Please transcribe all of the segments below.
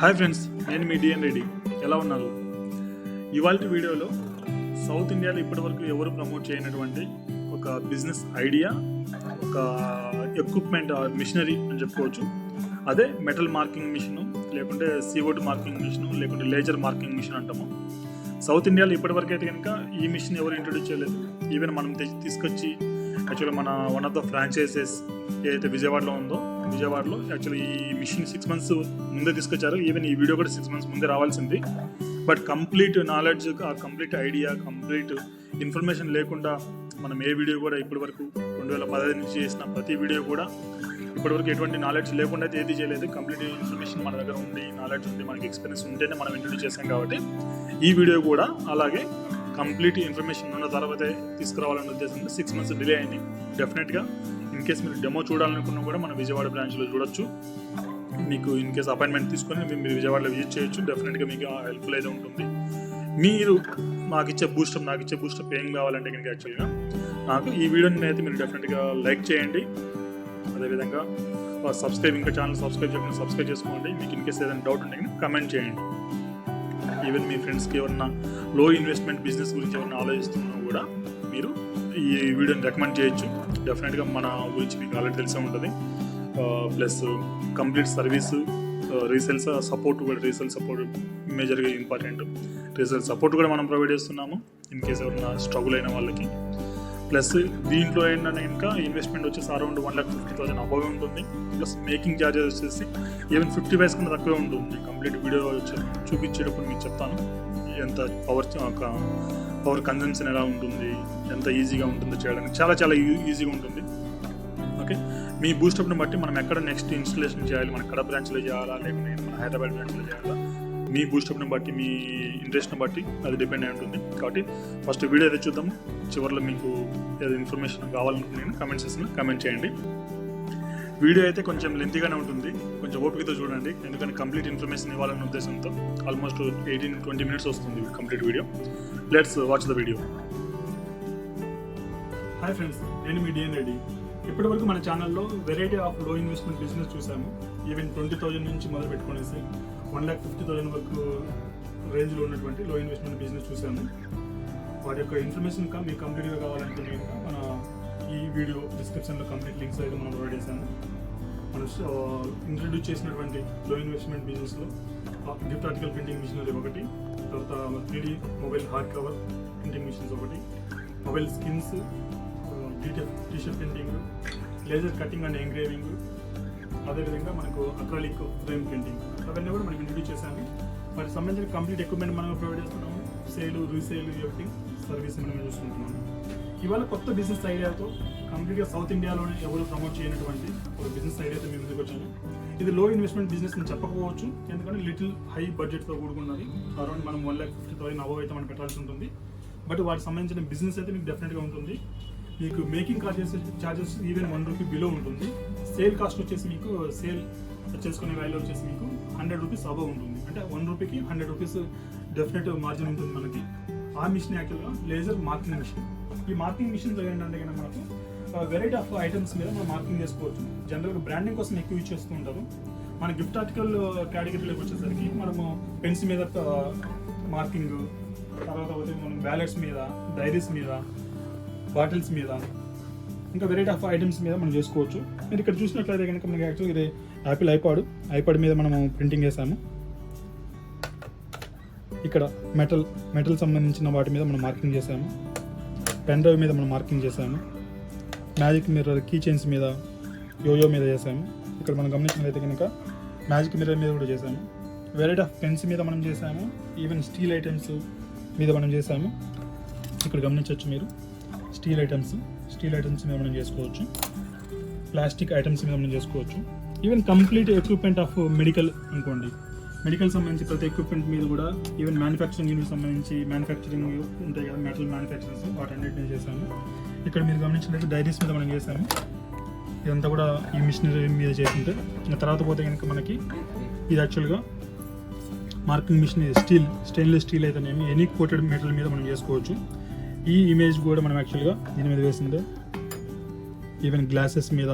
Hi friends, నేను మీ DNREDDi. ఎలా ఉన్నారు? ఇవాళ వీడియోలో సౌత్ ఇండియాలో ఇప్పటివరకు ఎవరు ప్రమోట్ చేయనటువంటి ఒక బిజినెస్ ఐడియా, ఒక ఎక్విప్మెంట్ మిషనరీ అని చెప్పుకోవచ్చు. అదే మెటల్ మార్కింగ్ మిషన్, లేకుంటే CO2 మార్కింగ్ మిషన్, లేకుంటే లేజర్ మార్కింగ్ మిషన్ అంటాము. సౌత్ ఇండియాలో ఇప్పటివరకు అయితే కనుక ఈ మిషన్ ఎవరు ఇంట్రొడ్యూస్ చేయలేదు. ఈవెన్ మనం తీసుకొచ్చి యాక్చువల్గా మన వన్ ఆఫ్ ద ఫ్రాంచైజెస్ ఏదైతే విజయవాడలో ఉందో, విజయవాడలో యాక్చువల్లీ ఈ మిషన్ 6 months ముందే తీసుకొచ్చారు. ఈవెన్ ఈ వీడియో కూడా 6 months ముందే రావాల్సింది. But complete knowledge, complete idea, complete information లేకుండా మనం ఏ వీడియో కూడా ఇప్పటివరకు 2015 నుంచి చేసిన ప్రతి వీడియో కూడా ఇప్పటివరకు ఎటువంటి నాలెడ్జ్ లేకుండా అయితే ఏది చేయలేదు. కంప్లీట్ ఇన్ఫర్మేషన్ మన దగ్గర ఉంది, నాలెడ్జ్ ఉంది, మనకి ఎక్స్పీరియన్స్ ఉంటేనే మనం ఇంట్రొడ్యూస్ చేసాం. కాబట్టి ఈ వీడియో కూడా అలాగే కంప్లీట్ ఇన్ఫర్మేషన్ ఉన్న తర్వాతే తీసుకురావాలనే ఉద్దేశంతో 6 months డిలే అయింది. డెఫినెట్గా ఇన్ కేస్ మీరు డెమో చూడాలనుకున్నా కూడా మన విజయవాడ బ్రాంచ్లో చూడొచ్చు. మీకు ఇన్ కేస్ అపాయింట్మెంట్ తీసుకొని మీరు విజయవాడలో విజిట్ చేయొచ్చు. డెఫినెట్గా మీకు హెల్ప్ఫుల్ అయితే ఉంటుంది. మీరు నాకు ఇచ్చే బూస్టప్ ఏం కావాలంటే కనుక యాక్చువల్గా నాకు ఈ వీడియోని అయితే మీరు డెఫినెట్గా లైక్ చేయండి. అదేవిధంగా ఇంకా ఛానల్ సబ్స్క్రైబ్ చేసుకోండి. మీకు ఇన్ కేస్ ఏదైనా డౌట్ ఉంటే కనుక కమెంట్ చేయండి. ఈవెన్ మీ ఫ్రెండ్స్కి ఎవరన్నా లో ఇన్వెస్ట్మెంట్ బిజినెస్ గురించి ఎవరైనా ఆలోచిస్తున్నా కూడా మీరు ఈ వీడియోని రికమెండ్ చేయొచ్చు. డెఫినెట్గా మన గురించి మీకు ఆల్రెడీ తెలిసే ఉంటుంది. Plus complete service, resale support కూడా, రీసేల్ సపోర్ట్ మేజర్గా ఇంపార్టెంట్. రీసేల్ సపోర్ట్ కూడా మనం ప్రొవైడ్ చేస్తున్నాము ఇన్ కేస్ ఎవరైనా స్ట్రగుల్ అయిన వాళ్ళకి. ప్లస్ దీంట్లో ఏంటంటే ఇంకా ఇన్వెస్ట్మెంట్ వచ్చేసి అరౌండ్ 1,50,000 అబవ్ ఉంటుంది. ప్లస్ మేకింగ్ ఛార్జెస్ వచ్చేసి ఈవెన్ 50 paise కన్నా తక్కువే ఉంటుంది. కంప్లీట్ వీడియో చూపించేటప్పుడు మీకు చెప్తాను ఎంత పవర్ కన్జంప్షన్ ఎలా ఉంటుంది, ఎంత ఈజీగా ఉంటుందో చేయడానికి. చాలా ఈజీగా ఉంటుంది. ఓకే, మీ బూస్టప్ని బట్టి మనం ఎక్కడ నెక్స్ట్ ఇన్స్టలేషన్ చేయాలి, మన కడప బ్రాంచ్లో చేయాలా, లేకుంటే మన హైదరాబాద్ బ్రాంచ్లో చేయాలా, మీ బూస్టప్ని బట్టి, మీ ఇంట్రెస్ట్ని బట్టి అది డిపెండ్ అయి ఉంటుంది. కాబట్టి ఫస్ట్ వీడియో అయితే చూద్దాము. చివరిలో మీకు ఏదో ఇన్ఫర్మేషన్ కావాలనుకున్నాను కమెంట్ సెక్షన్లో కమెంట్ చేయండి. వీడియో అయితే కొంచెం లెంతీగానే ఉంటుంది, కొంచెం ఓపికతో చూడండి. ఎందుకంటే కంప్లీట్ ఇన్ఫర్మేషన్ ఇవ్వాలనే ఉద్దేశంతో ఆల్మోస్ట్ 18-20 minutes వస్తుంది complete video. Let's watch the video. Hi friends, నేను మీ DNREDDi. ఇప్పటివరకు మన ఛానల్లో వెరైటీ ఆఫ్ లో ఇన్వెస్ట్మెంట్ బిజినెస్ చూసాము. ఈవెన్ 20,000 నుంచి మొదలు పెట్టుకునేసి 1,50,000 వరకు రేంజ్లో ఉన్నటువంటి లో ఇన్వెస్ట్మెంట్ బిజినెస్ చూసాము. వాటి యొక్క ఇన్ఫర్మేషన్ మీకు కంప్లీట్గా కావాలనుకుంటే మన ఈ వీడియో డిస్క్రిప్షన్లో కంప్లీట్ లింక్స్ అయితే మనం ప్రొవైడ్ చేశాము. మనం ఇంట్రడ్యూస్ చేసినటువంటి లో ఇన్వెస్ట్మెంట్ బిజినెస్లో గిఫ్ట్ ఆర్టికల్ ప్రింటింగ్ మిషనరీ ఒకటి, తర్వాత 3D mobile hard cover printing machines ఒకటి, mobile skins, T-shirt printing, laser cutting and engraving, అదేవిధంగా మనకు అక్రాలిక్ ఫ్రేమ్ ప్రింటింగ్, అవన్నీ కూడా మనం ఇంట్రడ్యూస్ చేశాము. వాటికి సంబంధించిన కంప్లీట్ ఎక్విప్మెంట్ మనం ప్రొవైడ్ చేస్తున్నాము. సేల్, రీసేల్, ఎవ్రీథింగ్ సర్వీస్ మనం చూసుకుంటున్నాము. ఇవాళ కొత్త బిజినెస్ ఐడియాతో కంప్లీట్గా సౌత్ ఇండియాలోనే ఎవరు ప్రమోట్ చేయనటువంటి ఒక బిజినెస్ ఐడియాతో మేము ముందుకు వచ్చాము. ఇది లో ఇన్వెస్ట్మెంట్ బిజినెస్ అని చెప్పకపోవచ్చు, ఎందుకంటే లిటిల్ హై బడ్జెట్తో కూడుకున్నది. అరౌండ్ మనం 1,50,000 అబవ్ అయితే మనం పెట్టాల్సి ఉంటుంది. బట్ వాటికి సంబంధించిన బిజినెస్ అయితే మీకు డెఫినెట్గా ఉంటుంది. మీకు మేకింగ్ ఛార్జెస్ ఈవెన్ ₹1 బిలో ఉంటుంది. సేల్ కాస్ట్ వచ్చేసి మీకు సేల్ చేసుకునే వాల్యూ వచ్చేసి మీకు ₹100 అబవ్ ఉంటుంది. అంటే ₹1కి ₹100 డెఫినెట్ మార్జిన్ ఉంటుంది మనకి. ఆ మిషన్ యాక్చువల్గా లేజర్ మార్కింగ్ మిషన్. ఈ మార్కింగ్ మిషన్లో ఏంటంటే కనుక మనకు వెరైటీ ఆఫ్ ఐటమ్స్ మీద మనం మార్కింగ్ చేసుకోవచ్చు. జనరల్గా బ్రాండింగ్ కోసం ఎక్కువ యూజ్ చేస్తూ ఉంటారు. మన గిఫ్ట్ ఆర్టికల్ కేటగిరీలోకి వచ్చేసరికి మనము పెన్స్ మీద మార్కింగ్, తర్వాత మనం వ్యాలెట్స్ మీద, డైరీస్ మీద, బాటిల్స్ మీద, ఇంకా వెరైటీ ఆఫ్ ఐటమ్స్ మీద మనం చేసుకోవచ్చు. మీరు ఇక్కడ చూసినట్లయితే కనుక మనకి యాక్చువల్గా ఇది యాపిల్ ఐపాడ్ మీద మనము ప్రింటింగ్ చేసాము. ఇక్కడ మెటల్ సంబంధించిన వాటి మీద మనం మార్కింగ్ చేసాము. పెన్ డ్రైవ్ మీద మనం మార్కింగ్ చేసాము. మ్యాజిక్ మిర్రర్, కీ చైన్స్ మీద, యోయో మీద చేసాము. ఇక్కడ మనం గమనించినట్లయితే కనుక మ్యాజిక్ మిర్రర్ మీద కూడా చేసాము. వెరైటీ ఆఫ్ పెన్స్ మీద మనం చేసాము. ఈవెన్ స్టీల్ ఐటమ్స్ మీద మనం చేసాము. ఇక్కడ గమనించవచ్చు మీరు స్టీల్ ఐటమ్స్ మీద మనం చేసుకోవచ్చు. ప్లాస్టిక్ ఐటమ్స్ మీద మనం చేసుకోవచ్చు. Even complete equipment of medical అనుకోండి, మెడికల్ సంబంధించి ప్రతి ఎక్విప్మెంట్ మీద కూడా, ఈవెన్ మ్యానుఫ్యాక్చరింగ్ యూనిట్ సంబంధించి మ్యానుఫ్యాక్చరింగ్ ఉంటాయి కదా, మెటల్ మ్యానుఫ్యాక్చరింగ్స్, వాటన్నిటిని చేసాము. ఇక్కడ మీరు గమనించినట్లయితే డైరీస్ మీద మనం చేసాము. ఇదంతా కూడా ఈ మిషనరీ మీద చేసింటే, ఇంకా తర్వాత పోతే కనుక మనకి ఇది యాక్చువల్గా మార్కింగ్ మిషన్. ఇది స్టెయిన్లెస్ స్టీల్ అయితేనేమి ఎనీ కోటెడ్ మెటల్ మీద మనం చేసుకోవచ్చు. ఈ ఇమేజ్ కూడా మనం యాక్చువల్గా దీని మీద వేసిందే. ఈవెన్ గ్లాసెస్ మీద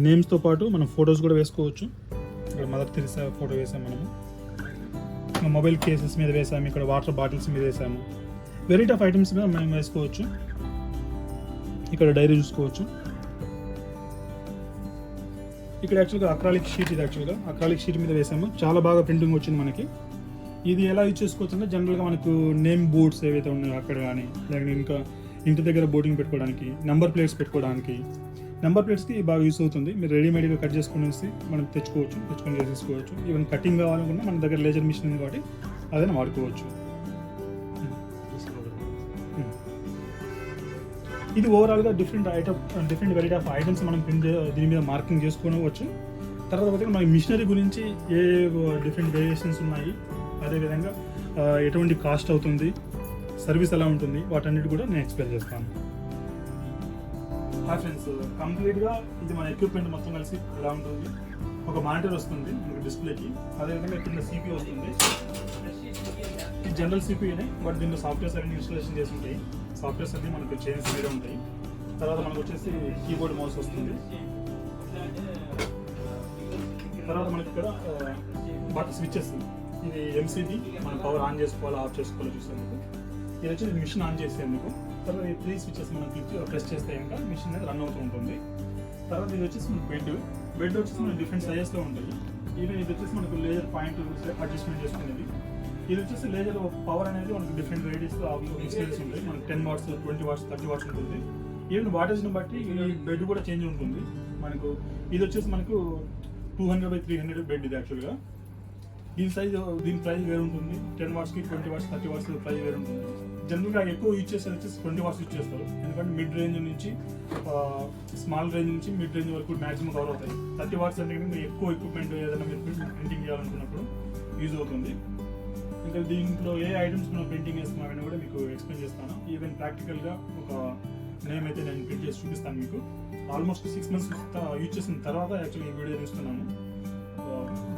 నేమ్స్తో పాటు మనం ఫొటోస్ కూడా వేసుకోవచ్చు. ఇక్కడ మదర్ తెరిసా ఫోటో వేసాము మనము. మొబైల్ కేసెస్ మీద వేసాము, ఇక్కడ వాటర్ బాటిల్స్ మీద వేసాము. వెరైటీ ఆఫ్ ఐటమ్స్ మీద మనం వేసుకోవచ్చు. ఇక్కడ డైరీ చూసుకోవచ్చు. ఇక్కడ యాక్చువల్గా అక్రాలిక్ షీట్, ఇది యాక్చువల్గా అక్రాలిక్ షీట్ మీద వేసాము. చాలా బాగా ప్రింటింగ్ వచ్చింది మనకి. ఇది ఎలా యూజ్ చేసుకోవచ్చు అంటే జనరల్గా మనకు నేమ్ బోర్డ్స్ ఏవైతే ఉన్నాయో అక్కడ కానీ, లేకపోతే ఇంకా ఇంటి దగ్గర బోర్డింగ్ పెట్టుకోవడానికి, నెంబర్ ప్లేట్స్ పెట్టుకోవడానికి, నెంబర్ ప్లేట్స్కి బాగా యూస్ అవుతుంది. మీరు రెడీమేడ్గా కట్ చేసుకునేసి మనం తెచ్చుకొని చేసేసుకోవచ్చు. ఈవెన్ కటింగ్ కావాలనుకున్నా మన దగ్గర లేజర్ మిషన్ ఉంది కాబట్టి అదైనా వాడుకోవచ్చు. ఇది ఓవరాల్గా డిఫరెంట్ వెరైటీ ఆఫ్ ఐటమ్స్ మనం దీని మీద మార్కింగ్ చేసుకోవచ్చు. తర్వాత మన మిషనరీ గురించి ఏ డిఫరెంట్ వేరియేషన్స్ ఉన్నాయి, అదేవిధంగా ఎటువంటి కాస్ట్ అవుతుంది, సర్వీస్ ఎలా ఉంటుంది, వాటన్నిటి కూడా నేను ఎక్స్ప్లెయిన్ చేస్తాను. హాయ్ ఫ్రెండ్స్, కంప్లీట్గా ఇది మన ఎక్విప్మెంట్ మొత్తం కలిసి ఎలా ఉంటుంది. ఒక మానిటర్ వస్తుంది మనకి డిస్ప్లేకి, అదేవిధంగా కింద సిపియూ వస్తుంది. ఇది జనరల్ సిపియూనే, బట్ దీంట్లో సాఫ్ట్వేర్స్ అన్ని ఇన్స్టాలేషన్ చేసి ఉంటాయి. సాఫ్ట్వేర్స్ అన్ని మనకు చైన్స్ మీద ఉంటాయి. తర్వాత మనకు వచ్చేసి కీబోర్డ్ మౌస్ వస్తుంది. తర్వాత మనకి ఇక్కడ బటన్ స్విచ్చెస్, ఇది ఎంసీబీ, మనం పవర్ ఆన్ చేసుకోవాలి ఆఫ్ చేసుకోవాలి చూసేందుకు. ఇది వచ్చి మిషన్ ఆన్ చేసేందుకు. తర్వాత ఈ 3 స్విచ్చెస్ మనం ప్రెస్ చేస్తే ఇంకా మిషన్ అనేది రన్ అవుతూ ఉంటుంది. తర్వాత ఇది వచ్చేసి మనకు బెడ్ వచ్చేసి మనకి డిఫరెంట్ సైజెస్లో ఉంటాయి. ఈవెన్ ఇది వచ్చేసి మనకు లేజర్ పాయింట్ అడ్జస్ట్మెంట్ చేసుకునేది. ఇది వచ్చేసి లేజర్ పవర్ అనేది మనకు డిఫరెంట్ వెరైటీస్లో ఎక్స్పీరియన్స్ ఉంటాయి. మనకు 10 వాట్స్, 20 వాట్స్, 30 వాట్స్ ఉంటుంది. ఈవెన్ వాటేజ్ని బట్టి ఈ బెడ్ కూడా చేంజ్ ఉంటుంది. మనకు ఇది వచ్చేసి మనకు 200x300 బెడ్. ఇది యాక్చువల్గా దీని ప్రైస్ వేరు ఉంటుంది. 10 వాట్స్కి 20 వాట్స్, 30 వాట్స్ ప్రైస్ వేరు ఉంటుంది. జనరల్గా ఎక్కువ యూజ్ చేసేది వచ్చేసి 20 వాట్స్ యూజ్ చేస్తారు. ఎందుకంటే మిడ్ రేంజ్ నుంచి స్మాల్ రేంజ్ నుంచి మిడ్ రేంజ్ వరకు మ్యాక్సిమం కవర్ అవుతాయి. 30 వాట్స్ అంటే మీరు ఎక్కువ ఎక్విప్మెంట్ ఏదైనా మీరు ప్రింటింగ్ చేయాలనుకున్నప్పుడు యూజ్ అవుతుంది. ఇంకా దీంట్లో ఏ ఐటమ్స్ మనం ప్రింటింగ్ చేస్తున్నామని కూడా మీకు ఎక్స్ప్లెయిన్ చేస్తాను. ఈవెన్ ప్రాక్టికల్గా ఒక నేమ్ అయితే నేను ప్రింట్ చేసి చూపిస్తాను మీకు. ఆల్మోస్ట్ 6 months యూజ్ చేసిన తర్వాత యాక్చువల్లీ ఈ వీడియో చూస్తున్నాను.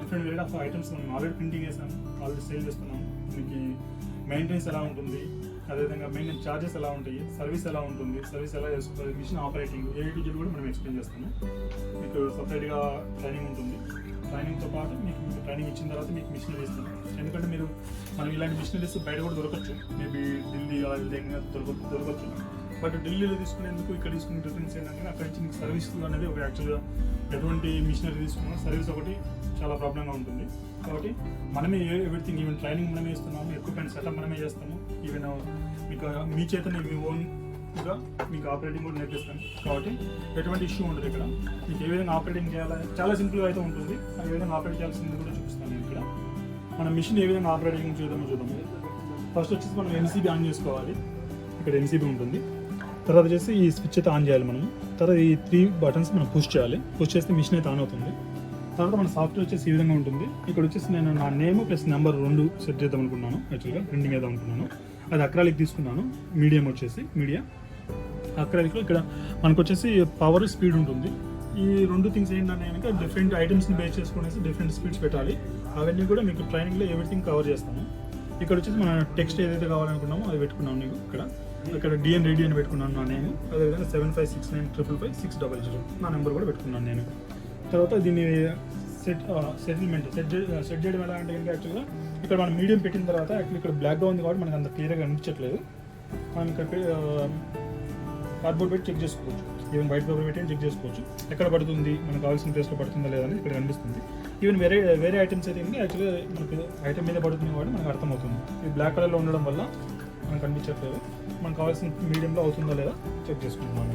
డిఫరెంట్ వెరైటీ ఆఫ్ ఐటమ్స్ మనం ఆల్రెడీ ప్రింటింగ్ చేసాము, ఆల్రెడీ సేల్ చేస్తున్నాము. మీకు మెయింటెనెన్స్ ఎలా ఉంటుంది, అదేవిధంగా మెయింటెనెన్స్ ఛార్జెస్ ఎలా ఉంటాయి, సర్వీస్ ఎలా ఉంటుంది, సర్వీస్ ఎలా చేసుకోవాలి, మిషన్ ఆపరేటింగ్ ఏ కూడా మనం ఎక్స్ప్లెయిన్ చేస్తాము. మీకు సపరేట్గా ట్రైనింగ్ ఉంటుంది. ట్రైనింగ్తో పాటు మీకు ట్రైనింగ్ ఇచ్చిన తర్వాత మీకు మిషనరీ ఇస్తాం. ఎందుకంటే మనం ఇలాంటి మిషనరీస్ బయట కూడా దొరకచ్చు. మేబీ ఢిల్లీ దొరకచ్చు. బట్ ఢిల్లీలో తీసుకునేందుకు ఇక్కడ తీసుకునే డిఫరెన్స్ ఏంటంటే అక్కడ నుంచి మీకు సర్వీస్ అనేది ఒక యాక్చువల్గా ఎటువంటి మిషనరీ తీసుకున్నా సర్వీస్ ఒకటి చాలా ప్రాబ్లంగా ఉంటుంది. కాబట్టి మనమే ఎవ్రీథింగ్, ఈవెన్ ట్రైనింగ్ మనమే ఇస్తున్నాము, ఎక్విప్మెంట్ సెటప్ మనమే చేస్తాము. ఈవెన్ మీకు మీ చేతనే మీ ఓన్గా మీకు ఆపరేటింగ్ కూడా నేర్పిస్తాను. కాబట్టి ఎటువంటి ఇష్యూ ఉండదు. ఇక్కడ మీకు ఏ విధంగా ఆపరేటింగ్ చేయాలని చాలా సింపుల్గా అయితే ఉంటుంది. ఏ విధంగా ఆపరేట్ చేయాల్సింది కూడా చూపిస్తాను. ఇక్కడ మన మిషన్ ఏ విధంగా ఆపరేటింగ్ చూద్దాము. ఫస్ట్ వచ్చేసి మనం ఎంసీబీ ఆన్ చేసుకోవాలి. ఇక్కడ ఎంసీబీ ఉంటుంది. తర్వాత వచ్చేసి ఈ స్విచ్ అయితే ఆన్ చేయాలి మనము. తర్వాత ఈ 3 buttons మనం పుష్ చేయాలి. పుష్ చేస్తే మిషన్ అయితే ఆన్ అవుతుంది. తర్వాత మన సాఫ్ట్వేర్ వచ్చేసి ఈ విధంగా ఉంటుంది. ఇక్కడ వచ్చేసి నేను నా నేమ్ ప్లస్ నెంబర్ 2 సెట్ చేద్దాం అనుకున్నాను. యాక్చువల్గా ప్రింటింగ్ వేద్దాం అనుకున్నాను. అది అక్రాలిక్ తీసుకున్నాను. మీడియా అక్రాలిక్లో ఇక్కడ మనకు వచ్చేసి పవర్, స్పీడ్ ఉంటుంది. ఈ 2 థింగ్స్ ఏంటంటే కనుక డిఫరెంట్ ఐటమ్స్ని బేస్ చేసుకునేసి డిఫరెంట్ స్పీడ్స్ పెట్టాలి. అవన్నీ కూడా మీకు ట్రైనింగ్లో ఎవ్రీథింగ్ కవర్ చేస్తాము. ఇక్కడ వచ్చేసి మన టెక్స్ట్ ఏదైతే కావాలనుకున్నామో అది పెట్టుకున్నాము. నీకు ఇక్కడ DNREDDi అని పెట్టుకున్నాను నా నేను. అదేవిధంగా 7569555600 నా నెంబర్ కూడా పెట్టుకున్నాను నేను. తర్వాత దీన్ని సెట్ చేయడం ఎలా అంటే యాక్చువల్గా ఇక్కడ మనం మీడియం పెట్టిన తర్వాత యాక్చువల్లీ ఇక్కడ బ్లాక్గా ఉంది కాబట్టి మనకు అంత క్లియర్గా కనిపించట్లేదు. మనం ఇక్కడ కార్డ్బోర్డ్ పెట్టి చెక్ చేసుకోవచ్చు. ఈవెన్ వైట్ పేపర్ పెట్టి చెక్ చేసుకోవచ్చు ఎక్కడ పడుతుంది, మనకు కావాల్సిన ప్లేస్లో పడుతుందా లేదా అని ఇక్కడ కనిపిస్తుంది. ఈవెన్ వేరే ఐటమ్స్ అయితే యాక్చువల్గా మనకు ఐటమ్ మీద పడుతుంది కాబట్టి మనకు అర్థమవుతుంది. ఇది బ్లాక్ కలర్లో ఉండడం వల్ల మనకు కనిపించట్లేదు. మనకు కావాల్సిన మీడియంలో అవుతుందా లేదా చెక్ చేసుకుంటున్నాం.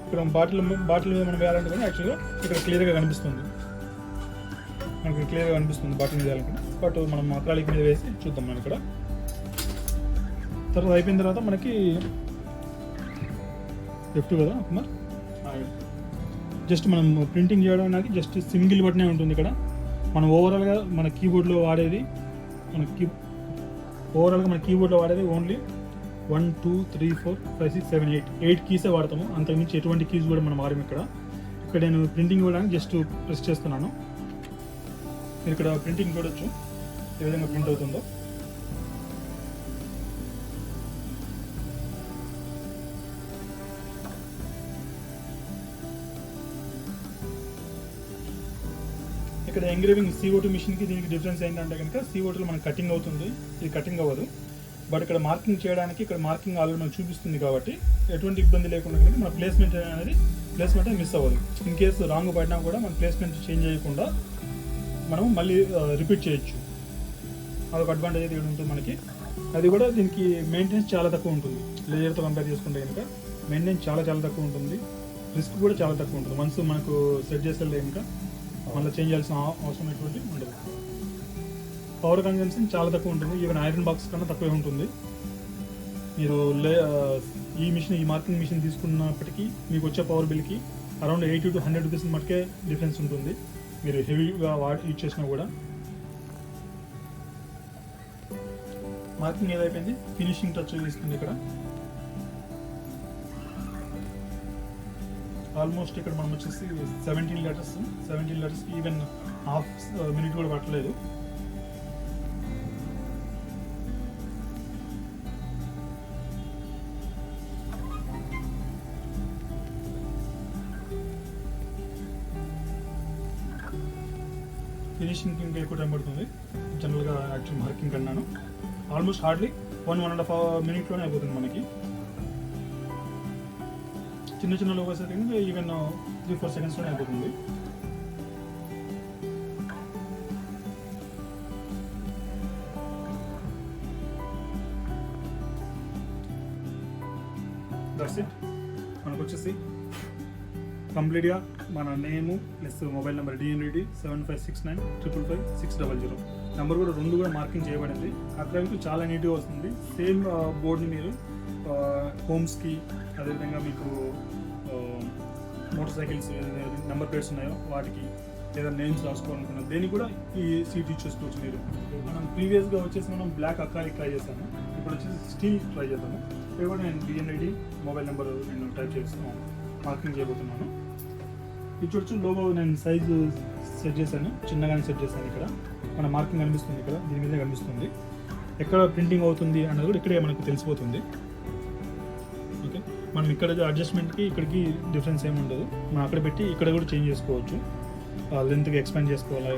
ఇక్కడ బాటిల్ మీద మనం వేయాలంటే కూడా యాక్చువల్గా ఇక్కడ క్లియర్గా కనిపిస్తుంది. మనకి క్లియర్గా కనిపిస్తుంది బాటిల్ మీద వేయాలనుకుంటే. బట్ మనం అక్రాలిక్ మీద వేసి చూద్దాం. మనం ఇక్కడ తర్వాత అయిపోయిన తర్వాత మనకి F2 కదా కుమార్, జస్ట్ మనం ప్రింటింగ్ చేయడానికి జస్ట్ సింగిల్ బటనే ఉంటుంది. ఇక్కడ మనం ఓవరాల్గా మన కీబోర్డ్లో వాడేది ఓన్లీ 1 2 3 4 5 6 7 8 కీసే వాడతాము. అంతకుమించి ఎటువంటి కీస్ కూడా మనం వాడము. ఇక్కడ నేను ప్రింటింగ్ ఇవ్వడానికి జస్ట్ ప్రెస్ చేస్తున్నాను. మీరు ఇక్కడ ప్రింటింగ్ చూడొచ్చు ఏ విధంగా ప్రింట్ అవుతుందో. ఇక్కడ ఎంగ్రేవింగ్ CO2 మిషన్కి దీనికి డిఫరెన్స్ ఏంటంటే కనుక CO2లో మనకి కటింగ్ అవుతుంది, ఇది కటింగ్ అవ్వదు. బట్ ఇక్కడ మార్కింగ్ చేయడానికి ఇక్కడ మార్కింగ్ ఆల్రెడీ మనకు చూపిస్తుంది కాబట్టి ఎటువంటి ఇబ్బంది లేకుండా కనుక మన ప్లేస్మెంట్ అనేది మిస్ అవ్వదు. ఇన్ కేసు రాంగ్ పడినా కూడా మన ప్లేస్మెంట్ చేంజ్ చేయకుండా మనం మళ్ళీ రిపీట్ చేయొచ్చు. అదొక అడ్వాంటేజ్ అయితే ఉంటుంది మనకి. అది కూడా దీనికి మెయింటెనెన్స్ చాలా తక్కువ ఉంటుంది. లేజర్తో కంపేర్ చేసుకుంటే కనుక మెయింటెనెన్స్ చాలా తక్కువ ఉంటుంది, రిస్క్ కూడా చాలా తక్కువ ఉంటుంది. వన్స్ మనకు సెట్ చేసే కనుక మళ్ళీ చేంజ్ చేయాల్సిన అవసరం ఎటువంటి ఉండదు. పవర్ కన్జంప్షన్ చాలా తక్కువ ఉంటుంది, ఈవెన్ ఐరన్ బాక్స్ కన్నా తక్కువే ఉంటుంది. మీరు ఈ మార్కింగ్ మిషన్ తీసుకున్నప్పటికీ మీకు వచ్చే పవర్ బిల్కి అరౌండ్ 80 to 100 రూపీస్ మటుకే డిఫరెన్స్ ఉంటుంది మీరు హెవీగా యూజ్ చేసినా కూడా. మార్కింగ్ ఏదైపోయింది, ఫినిషింగ్ టచ్ తీసుకుంది ఇక్కడ. ఆల్మోస్ట్ ఇక్కడ మనం వచ్చేసి 17 లీటర్స్కి ఈవెన్ హాఫ్ మినిట్ కూడా పట్టలేదు. ఫినిషింగ్ ఇంకా ఎక్కువ టైం పడుతుంది జనరల్గా యాక్చువల్ మార్కింగ్ కన్నాను. ఆల్మోస్ట్ హార్డ్లీ 1.5 మినిట్లోనే అయిపోతుంది మనకి. చిన్న లోగోస్ అయితే ఈవెన్ 3-4 సెకండ్స్లోనే అయిపోతుంది. That's it. మనకు వచ్చేసి కంప్లీట్గా మన name plus mobile number DNREDDi 7569555600 number కూడా 2 కూడా మార్కింగ్ చేయబడింది. అక్రాలిక్ చాలా నీట్గా వస్తుంది. సేమ్ బోర్డ్ని మీరు హోమ్స్కి, అదేవిధంగా మీకు మోటార్ సైకిల్స్ నెంబర్ ప్లేట్స్ ఉన్నాయో వాటికి లేదా నేమ్స్ రాసుకోవాలనుకున్నాం దేనికి కూడా ఈ సీట్ యూజ్ చేసుకోవచ్చు మీరు. మనం ప్రీవియస్గా వచ్చేసి మనం బ్లాక్ అక్రాలిక్ ట్రై చేస్తాము, ఇప్పుడు వచ్చేసి స్టీల్ ట్రై చేద్దాము. ఇప్పుడు కూడా నేను DNREDDi మొబైల్ నెంబర్ నేను టైప్ చేస్తున్నాను, మార్కింగ్ చేయబోతున్నాను. ఇది చూడొచ్చు, లోగో నేను సైజు సెట్ చేశాను, చిన్నగానే సెట్ చేశాను. ఇక్కడ మన మార్కింగ్ కనిపిస్తుంది, ఇక్కడ దీని మీద కనిపిస్తుంది. ఎక్కడ ప్రింటింగ్ అవుతుంది అన్నది కూడా ఇక్కడే మనకు తెలిసిపోతుంది. ఓకే, మనం ఇక్కడ అడ్జస్ట్మెంట్కి ఇక్కడికి డిఫరెన్స్ ఏమి ఉండదు. మనం అక్కడ పెట్టి ఇక్కడ కూడా చేంజ్ చేసుకోవచ్చు. లెంత్కి ఎక్స్పాండ్ చేసుకోవాలా,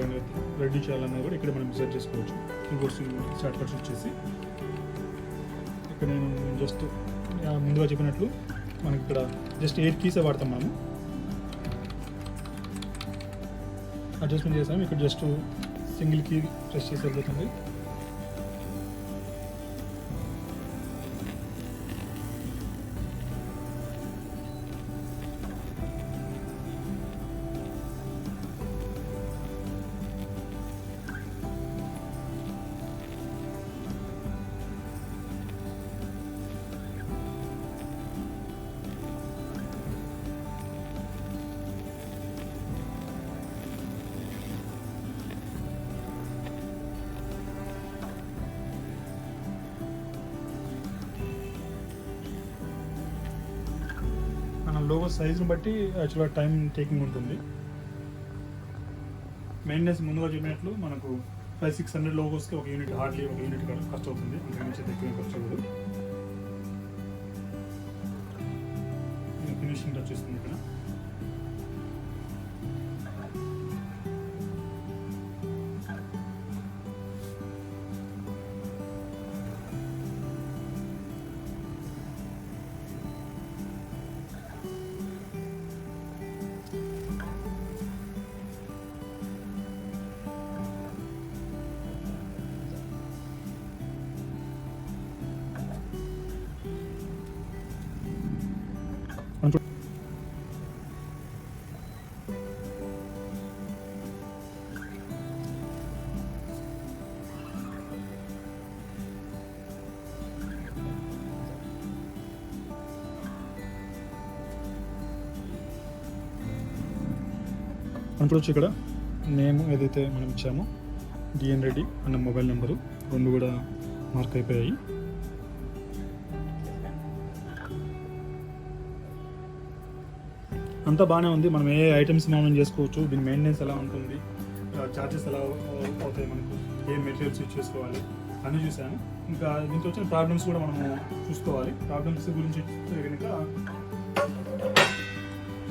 రెడ్యూస్ చేయాలన్నది కూడా ఇక్కడ మనం సెట్ చేసుకోవచ్చు. కీబోర్డ్స్ షార్ట్ కట్స్ వచ్చేసి ఇక్కడ నేను జస్ట్ ముందుగా చెప్పినట్లు మనకి ఇక్కడ జస్ట్ 8 కీసే వాడతాం. మనము అడ్జస్ట్మెంట్ చేసాము, ఇక్కడ జస్ట్ సింగిల్ కీ ప్రెస్ చేసి వెళ్ళిపోతుంది. లోగో సైజుని బట్టి యాక్చువల్గా టైం టేకింగ్ ఉంటుంది. మెయింటెనెన్స్ ముందుగా చెప్పినట్లు మనకు 500-600 లోగోస్కి ఒక యూనిట్, హార్డ్లీ ఒక యూనిట్ ఖర్చు అవుతుంది, అంతకుమించి ఎక్కువ ఖర్చు అవ్వదు. ఫినిషింగ్ టచ్ చేస్తుంది ఇక్కడ. చూడొచ్చు ఇక్కడ నేమ్ ఏదైతే మనం ఇచ్చామో DNREDDi అన్న మొబైల్ నెంబరు 2 కూడా మార్క్ అయిపోయాయి. అంతా బాగానే ఉంది. మనం ఏ ఐటమ్స్ మనం చేసుకోవచ్చు, దీని మెయింటెనెన్స్ ఎలా ఉంటుంది, చార్జెస్ ఎలా అవుతాయి, మనకు ఏ మెటీరియల్స్ యూజ్ చేసుకోవాలి అన్నీ చూసాను. ఇంకా దీంతో వచ్చిన ప్రాబ్లమ్స్ కూడా మనము చూసుకోవాలి. ప్రాబ్లమ్స్ గురించి కనుక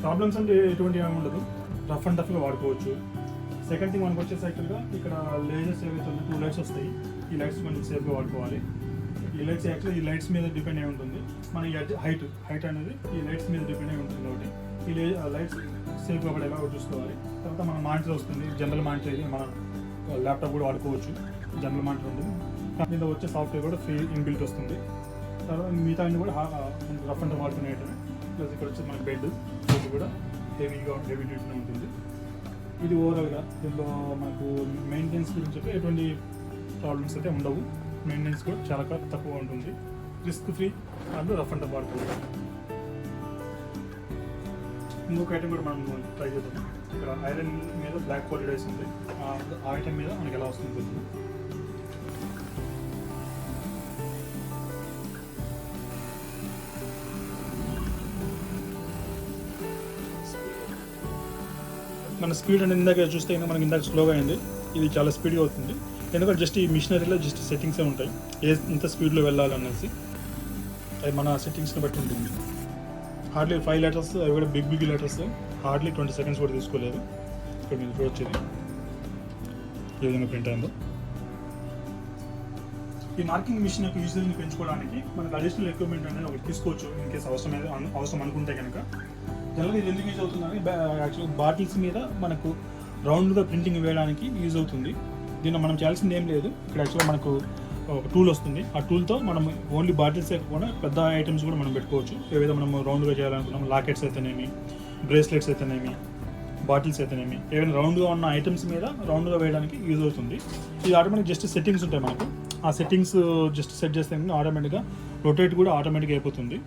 ప్రాబ్లమ్స్ అంటే ఎటువంటి ఏమి ఉండదు, రఫ్ అండ్ టఫ్గా వాడుకోవచ్చు. సెకండ్ థింగ్ మనకు వచ్చేసి యాక్చువల్గా ఇక్కడ లేజర్స్ ఏవైతే ఉన్నాయో 2 లైట్స్ వస్తాయి. ఈ లైట్స్ కొంచెం సేఫ్గా వాడుకోవాలి. ఈ లైట్స్ యాక్చువల్లీ ఈ లైట్స్ మీద డిపెండ్ అయి ఉంటుంది. మన హైట్ అనేది ఈ లైట్స్ మీద డిపెండ్ అయి ఉంటుంది కాబట్టి ఈ లైట్స్ సేఫ్గా పడేలా చూసుకోవాలి. తర్వాత మన మానిటర్ వస్తుంది, జనరల్ మానిటర్. ఇది మన ల్యాప్టాప్ కూడా వాడుకోవచ్చు, జనరల్ మానిటర్ ఉంటుంది. దీంట్లో వచ్చే సాఫ్ట్వేర్ కూడా ఫ్రీ ఇన్బిల్ట్ వస్తుంది. తర్వాత మిగతా అన్ని కూడా రఫ్ అండ్ వాడుకునేటవి. ప్లస్ ఇక్కడ వచ్చి మన బెడ్ కూడా హెవీ డ్యూటీ ఉంటుంది. ఇది ఓవరాల్గా దీంట్లో మనకు మెయింటెనెన్స్ గురించి అయితే ఎటువంటి ప్రాబ్లమ్స్ అయితే ఉండవు. మెయింటెనెన్స్ కూడా చాలా తక్కువ ఉంటుంది. Risk free and rough and వాడుకోవచ్చు. ఇంకొక ఐటమ్ కూడా మనం ట్రై చేద్దాం. ఇక్కడ ఐరన్ మీద బ్లాక్ క్వాలిటీ వేసి ఉంది. ఆ ఐటమ్ మీద మనకి ఎలా వస్తుంది చూద్దాం. మన స్పీడ్ అనేది ఇందాక చూస్తే మనకి ఇందాక స్లోగా అయింది. ఇది చాలా స్పీడ్గా అవుతుంది. ఎందుకంటే జస్ట్ ఈ మిషనరీలో జస్ట్ సెట్టింగ్సే ఉంటాయి, ఎంత స్పీడ్లో వెళ్ళాలనేసి. అది మన సెట్టింగ్స్ని బట్టి ఉంటుంది. హార్డ్లీ 5 లెటర్స్, అవి కూడా బిగ్ లెటర్స్. హార్డ్లీ 20 సెకండ్స్ కూడా తీసుకోలేదు. ఇక్కడ మీరు చూడొచ్చేది ఏ విధంగా ప్రింట్ అయిందో. ఈ మార్కింగ్ మిషన్ యొక్క యూసేజ్ని పెంచుకోవడానికి మనకు అడిషనల్ ఎక్విప్మెంట్ అనేది ఒకటి తీసుకోవచ్చు. ఇన్ కేసు అవసరం అనుకుంటే కనుక. జనరల్గా ఇది ఎందుకు యూజ్ అవుతుందని యాక్చువల్గా బాటిల్స్ మీద మనకు రౌండ్గా ప్రింటింగ్ వేయడానికి యూజ్ అవుతుంది. దీనిలో మనం చేయాల్సింది ఏం లేదు. ఇక్కడ యాక్చువల్గా మనకు ఒక టూల్ వస్తుంది. ఆ టూల్తో మనం ఓన్లీ బాటిల్స్ కాకుండా పెద్ద ఐటమ్స్ కూడా మనం పెట్టుకోవచ్చు. ఏవైతే మనం రౌండ్గా చేయాలనుకున్నాం, లాకెట్స్ అయితేనేమి, బ్రేస్లెట్స్ అయితేనేమి, బాటిల్స్ అయితేనేమి, ఏవైనా రౌండ్గా ఉన్న ఐటమ్స్ మీద రౌండ్గా వేయడానికి యూజ్ అవుతుంది. ఇది ఆటోమేటిక్ జస్ట్ సెట్టింగ్స్ ఉంటాయి మనకు. ఆ సెట్టింగ్స్ జస్ట్ సెట్ చేస్తే ఆటోమేటిక్గా రొటేట్ కూడా ఆటోమేటిక్గా అయిపోతుంది.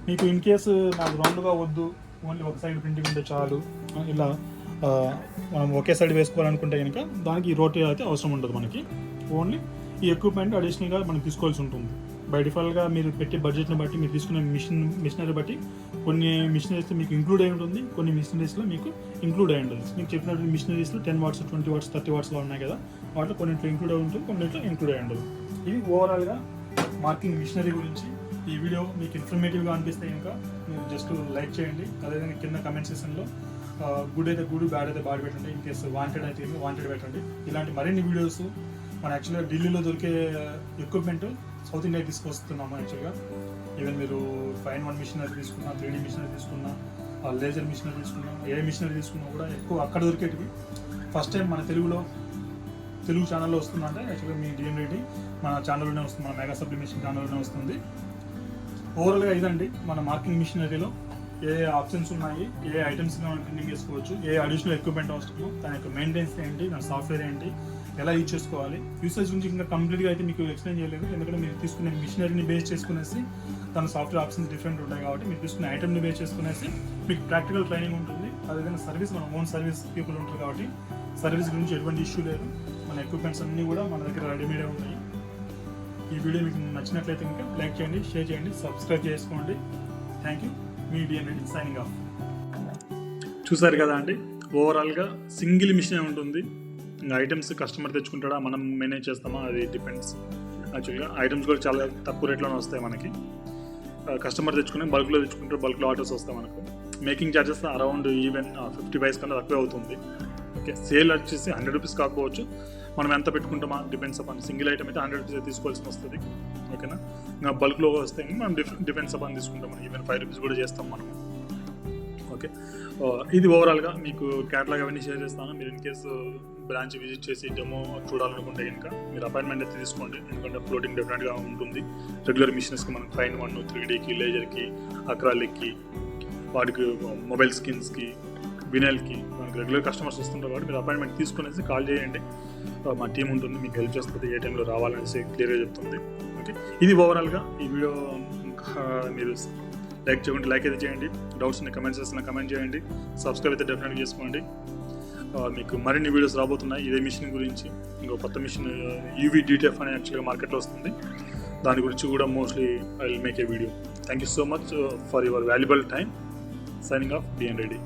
మీకు ఇన్ కేసు నాకు రౌండ్గా వద్దు, ఓన్లీ ఒక సైడ్ ప్రింటింగ్ ఉంటే చాలు, ఇలా మనం ఒకే సైడ్ వేసుకోవాలనుకుంటే కనుక దానికి ఈ రోటేట్ అయితే అవసరం ఉండదు మనకి. ఓన్లీ ఈ ఎక్విప్మెంట్ అడిషనల్గా మనం తీసుకోవాల్సి ఉంటుంది. బై డిఫాల్ట్గా మీరు పెట్టే బడ్జెట్ని బట్టి, మీరు తీసుకునే మిషనరీ బట్టి కొన్ని మిషనరీస్లో మీకు ఇంక్లూడ్ అయి ఉంటుంది, కొన్ని మిషనరీస్లో మీకు ఇంక్లూడ్ అయి ఉంటుంది. మీకు చెప్పినట్టు మిషనరీస్లో 10 వాట్స్, 20 వాట్స్, 30 వాట్స్లో ఉన్నాయి కదా, వాటిలో కొన్నింటిలో ఇంక్లూడ్ అయి ఉంటుంది, కొన్నింటిలో ఇంక్లూడ్ అయి ఉండదు. ఇది ఓవరాల్గా మార్కింగ్ మిషనరీ గురించి. ఈ వీడియో మీకు ఇన్ఫర్మేటివ్గా అనిపిస్తే ఇంకా మీరు జస్ట్ లైక్ చేయండి. అదేవిధంగా కింద కమెంట్ సెక్షన్లో గుడ్ అయితే గుడ్, బ్యాడ్ అయితే బ్యాడ్ పెట్టండి. ఇన్ కేసు వాంటెడ్ అయితే వాంటెడ్ పెట్టండి. ఇలాంటి మరిన్ని వీడియోస్ మన యాక్చువల్గా ఢిల్లీలో దొరికే ఎక్విప్మెంట్ సౌత్ ఇండియాకి తీసుకొస్తున్నాము. యాక్చువల్గా ఈవెన్ మీరు 5-in-1 మిషనరీ తీసుకున్నా, 3D మిషనరీ తీసుకున్నా, లేజర్ మిషనరీ తీసుకున్నా, ఏ మిషనరీ తీసుకున్నా కూడా ఎక్కువ అక్కడ దొరికేటివి. ఫస్ట్ టైం మన తెలుగు ఛానల్లో వస్తుందంటే యాక్చువల్గా మీ DNREDDi మన ఛానల్లోనే వస్తుంది, మన మెగా సబ్లిమేషన్ ఛానల్లోనే వస్తుంది. ఓవరాల్గా ఇదండి మన మార్కింగ్ మిషనరీలో ఏ ఆప్షన్స్ ఉన్నాయి, ఏ ఐటమ్స్ మనం ప్రింటింగ్ చేసుకోవచ్చు, ఏ అడిషనల్ ఎక్విప్మెంట్ అవసరమో, దాని యొక్క మెయింటెనెన్స్ ఏంటి, దాని సాఫ్ట్వేర్ ఏంటి, ఎలా యూజ్ చేసుకోవాలి. యూసేజ్ గురించి ఇంకా కంప్లీట్గా అయితే మీకు ఎక్స్ప్లెయిన్ చేయలేదు. ఎందుకంటే మీరు తీసుకునే మిషనరీని బేస్ చేసుకునేసి దాని సాఫ్ట్వేర్ ఆప్షన్స్ డిఫరెంట్ ఉంటాయి కాబట్టి మీరు తీసుకునే ఐటమ్ని బేస్ చేసుకునేసి మీకు ప్రాక్టికల్ ట్రైనింగ్ ఉంటుంది. అదేవిధంగా సర్వీస్, మన ఓన్ సర్వీస్ పీపుల్ ఉంటారు కాబట్టి సర్వీస్ గురించి ఎటువంటి ఇష్యూ లేదు. మన ఎక్విప్మెంట్స్ అన్నీ కూడా మన దగ్గర రెడీమేడే ఉన్నాయి. ఈ వీడియో మీకు నచ్చినట్లయితే ఇంకా లైక్ చేయండి, షేర్ చేయండి, సబ్స్క్రైబ్ చేసుకోండి. Thank you. Me DNREDDi signing off. చూసారు కదా అండి, ఓవరాల్గా సింగిల్ మిషన్ ఉంటుంది. ఇంకా ఐటమ్స్ కస్టమర్ తెచ్చుకుంటాడా, మనం మేనేజ్ చేస్తామా, అది డిపెండ్స్. యాక్చువల్గా ఐటమ్స్ కూడా చాలా తక్కువ రేట్లోనే వస్తాయి మనకి. కస్టమర్ తెచ్చుకుని బల్క్లో తెచ్చుకుంటారు, బల్క్లో ఆర్డర్స్ వస్తాయి మనకు. Making charges around even 50 paise కన్నా తక్కువే అవుతుంది. ఓకే, సేల్ వచ్చేసి 100 రూపీస్ కాకపోవచ్చు. మనం ఎంత పెట్టుకుంటామా డిపెండ్స్ అపాన్. సింగిల్ ఐటమ్ అయితే 100 రూపీస్ తీసుకోవాల్సి వస్తుంది. ఓకేనా, ఇంకా బల్క్లో వస్తే మనం డిపెండ్స్ అపాన్ తీసుకుంటాం. ఈవెన్ 5 రూపీస్ కూడా చేస్తాం మనం. ఓకే, ఇది ఓవరాల్గా మీకు క్యాటలాగ్ అవన్నీ షేర్ చేస్తాను. మీరు ఇన్ కేసు బ్రాంచ్ విజిట్ చేసి డెమో చూడాలనుకుంటే కనుక మీరు అపాయింట్మెంట్ అయితే తీసుకోండి. ఎందుకంటే ఫ్లోటింగ్ డెఫినెట్గా ఉంటుంది. రెగ్యులర్ మిషన్స్కి మనకి 5-in-1, 3Dకి, లేజర్కి, అక్రాలిక్కి, వాటికి మొబైల్ స్కిన్స్కి, వినైల్కి మనకి రెగ్యులర్ కస్టమర్స్ వస్తుంటారు కాబట్టి మీరు అపాయింట్మెంట్ తీసుకునేసి కాల్ చేయండి. మా టీం ఉంటుంది, మీకు హెల్ప్ చేస్తుంది. ఏ టైంలో రావాలనేసి క్లియర్గా చెప్తుంది. ఓకే, ఇది ఓవరాల్గా ఈ వీడియో. మీరు లైక్ చేయకుండా లైక్ అయితే చేయండి, డౌట్స్ ఉన్నాయి కమెంట్ సెక్షన్లో కమెంట్ చేయండి, సబ్స్క్రైబ్ అయితే డెఫినెట్గా చేసుకోండి. మీకు మరిన్ని వీడియోస్ రాబోతున్నాయి ఇదే మిషన్ గురించి. ఇంకో కొత్త మిషన్ UV DTF అనే యాక్చువల్గా మార్కెట్లో వస్తుంది. దాని గురించి కూడా mostly I will make a video. Thank you so much for your valuable time. Signing off DNREDDi.